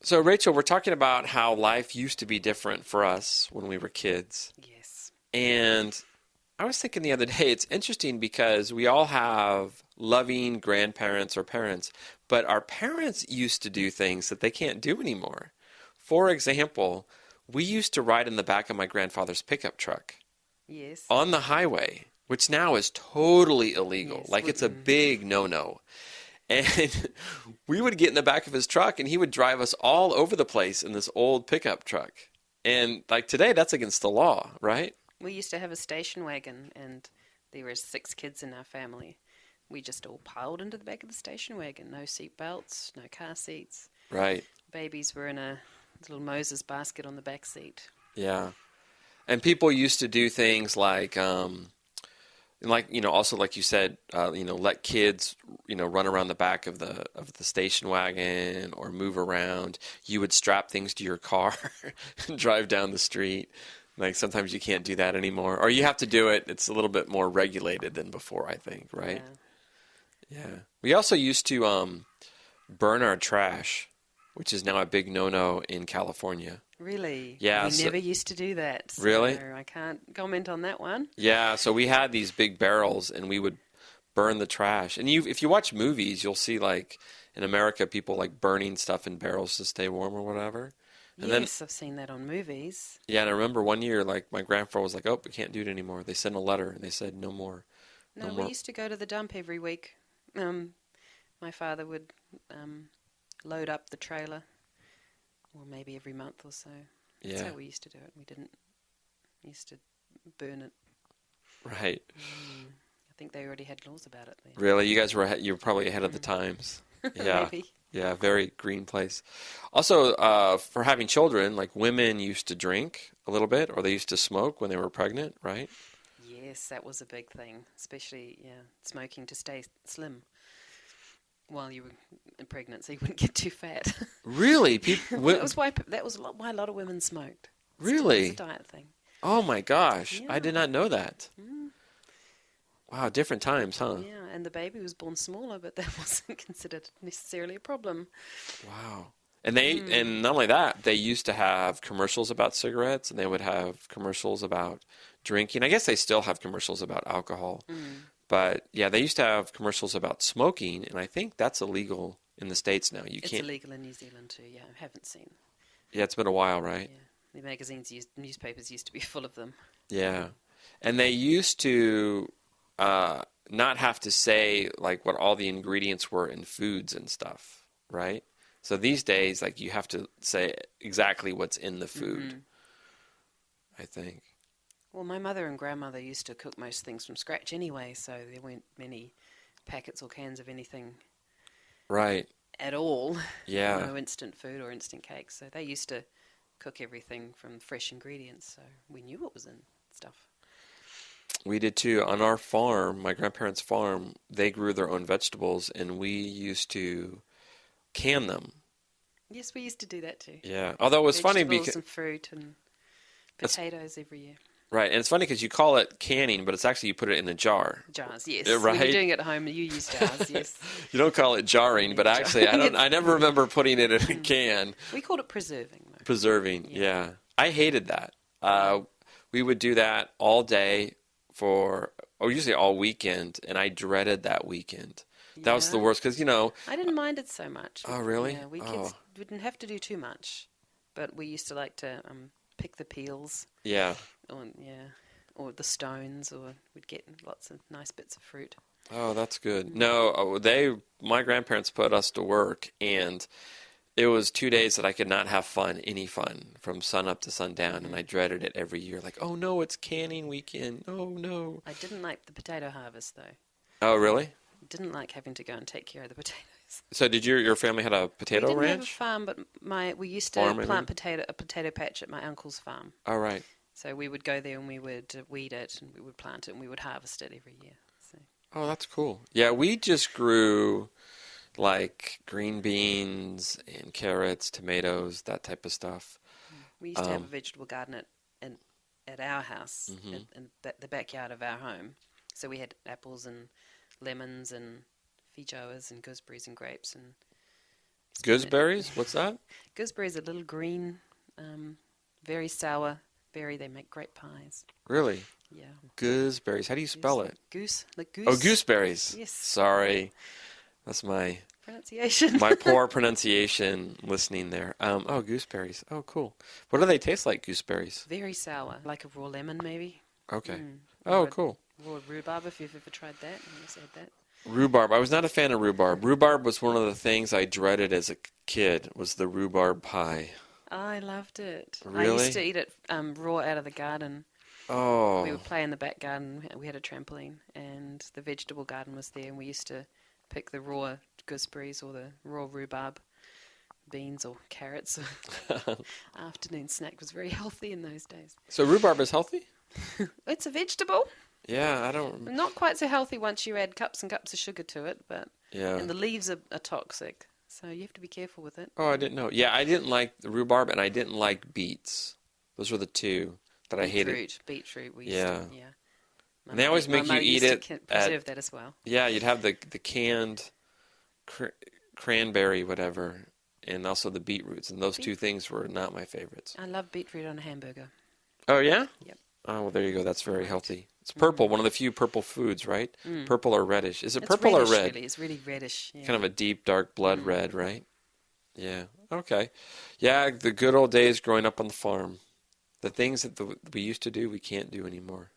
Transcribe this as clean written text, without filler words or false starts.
So, Rachel, we're talking about how life used to be different for us when we were kids. Yes. And I was thinking the other day, it's interesting because we all have loving grandparents or parents, but our parents used to do things that they can't do anymore. For example, we used to ride in the back of my grandfather's pickup truck Yes. on the highway, which now is totally illegal. Yes. Like it's a big no-no. And we would get in the back of his truck and he would drive us all over the place in this old pickup truck. And like today, that's against the law, right? We used to have a station wagon, and there were 6 kids in our family. We just all piled into the back of the station wagon. No seat belts, no car seats. Right. Babies were in a little Moses basket on the back seat. Yeah. And people used to do things also like you said, let kids, run around the back of the station wagon or move around. You would strap things to your car and drive down the street. Like sometimes you can't do that anymore, or you have to do it. It's a little bit more regulated than before, I think, right? Yeah. We also used to burn our trash, which is now a big no-no in California. Really? Yeah. We never used to do that. So really? I can't comment on that one. Yeah. So we had these big barrels, and we would burn the trash. And if you watch movies, you'll see like in America people like burning stuff in barrels to stay warm or whatever. And yes, I've seen that on movies. Yeah, and I remember one year, like my grandfather was like, "Oh, we can't do it anymore." They sent a letter and they said, "No more." No, we used to go to the dump every week. My father would load up the trailer, or maybe every month or so. That's how we used to do it. We used to burn it. Right. I think they already had laws about it then. Really? You were probably ahead of the times. Yeah. Maybe. Yeah, very green place. Also, for having children, like women used to drink a little bit, or they used to smoke when they were pregnant, right? Yes, that was a big thing, especially smoking to stay slim while you were pregnant, so you wouldn't get too fat. Really? That was why a lot of women smoked. Really? It's a diet thing. Oh my gosh, Yeah. I did not know that. Wow, different times, huh? Yeah, and the baby was born smaller, but that wasn't considered necessarily a problem. Wow. And not only that, they used to have commercials about cigarettes, and they would have commercials about drinking. I guess they still have commercials about alcohol. But yeah, they used to have commercials about smoking, and I think that's illegal in the States now. It's illegal in New Zealand too, yeah. I haven't seen. Yeah, it's been a while, right? Yeah. The newspapers used to be full of them. Yeah. And they used to not have to say like what all the ingredients were in foods and stuff, right? So these days, like you have to say exactly what's in the food, I think. Well, my mother and grandmother used to cook most things from scratch anyway, so there weren't many packets or cans of anything Right. at all. Yeah. No instant food or instant cakes. So they used to cook everything from fresh ingredients, so we knew what was in stuff. We did too. On our farm, my grandparents' farm, they grew their own vegetables, and we used to can them. Yes, we used to do that too. Yeah. Although it was funny Vegetables because and fruit and potatoes every year. right, and it's funny because you call it canning, but it's actually you put it in a jar. Jars, yes. Right? When you're doing it at home, you use jars, yes. You don't call it jarring, but actually, I never remember putting it in a can. We called it preserving, though. Preserving, yeah. I hated that. We would do that all day or usually all weekend, and I dreaded that weekend. That was the worst because, I didn't mind it so much. Oh, really? Yeah, we kids didn't have to do too much, but we used to like to pick the peels. Yeah. Or the stones, or we'd get lots of nice bits of fruit. Oh, that's good. No, my grandparents put us to work, and it was 2 days that I could not have any fun, from sun up to sundown, and I dreaded it every year. Like, oh no, it's canning weekend. Oh no. I didn't like the potato harvest though. Oh, really? Didn't like having to go and take care of the potatoes. So did your family had a potato we didn't ranch? have a farm, but we used to plant a potato patch at my uncle's farm. Oh, right. So we would go there and we would weed it and we would plant it and we would harvest it every year. So. Oh, that's cool. Yeah, we just grew like green beans and carrots, tomatoes, that type of stuff. We used to have a vegetable garden at our house, in the backyard of our home. So we had apples and lemons and feijoas and gooseberries and grapes and Gooseberries? What's that? Gooseberry's a little green, very sour berry. They make great pies. Really? Yeah. Gooseberries. How do you spell it? Goose, like goose. Oh, gooseberries. Yes. Sorry. That's my Pronunciation. poor pronunciation listening there. Oh, gooseberries. Oh, cool. What do they taste like, gooseberries? Very sour, like a raw lemon, maybe. Okay. Oh, Raw- cool. Raw rhubarb, if you've ever tried that. You just add that. Rhubarb. I was not a fan of rhubarb. Rhubarb was one of the things I dreaded as a kid, was the rhubarb pie. I loved it. Really? I used to eat it raw out of the garden. Oh. We would play in the back garden. We had a trampoline, and the vegetable garden was there, and we used to pick the raw gooseberries or the raw rhubarb, beans or carrots. Afternoon snack was very healthy in those days. So rhubarb is healthy? It's a vegetable. Yeah, I don't... Not quite so healthy once you add cups and cups of sugar to it, but Yeah. and the leaves are toxic, so you have to be careful with it. Oh, I didn't know. Yeah, I didn't like the rhubarb, and I didn't like beets. Those were the two that I hated. Beetroot. We Yeah. used to, yeah. And they always make you eat it preserve that as well. Yeah, you'd have the canned cranberry, whatever, and also the beetroots, and those two things were not my favorites. I love beetroot on a hamburger. Oh, yeah? Yep. Oh, well, there you go. That's very healthy. It's purple, one of the few purple foods, right? Mm. Purple or reddish. Is it It's purple reddish, or red? Really. It's really reddish. Yeah. Kind of a deep, dark blood red, right? Yeah. Okay. Yeah, the good old days growing up on the farm. The things that we used to do, we can't do anymore.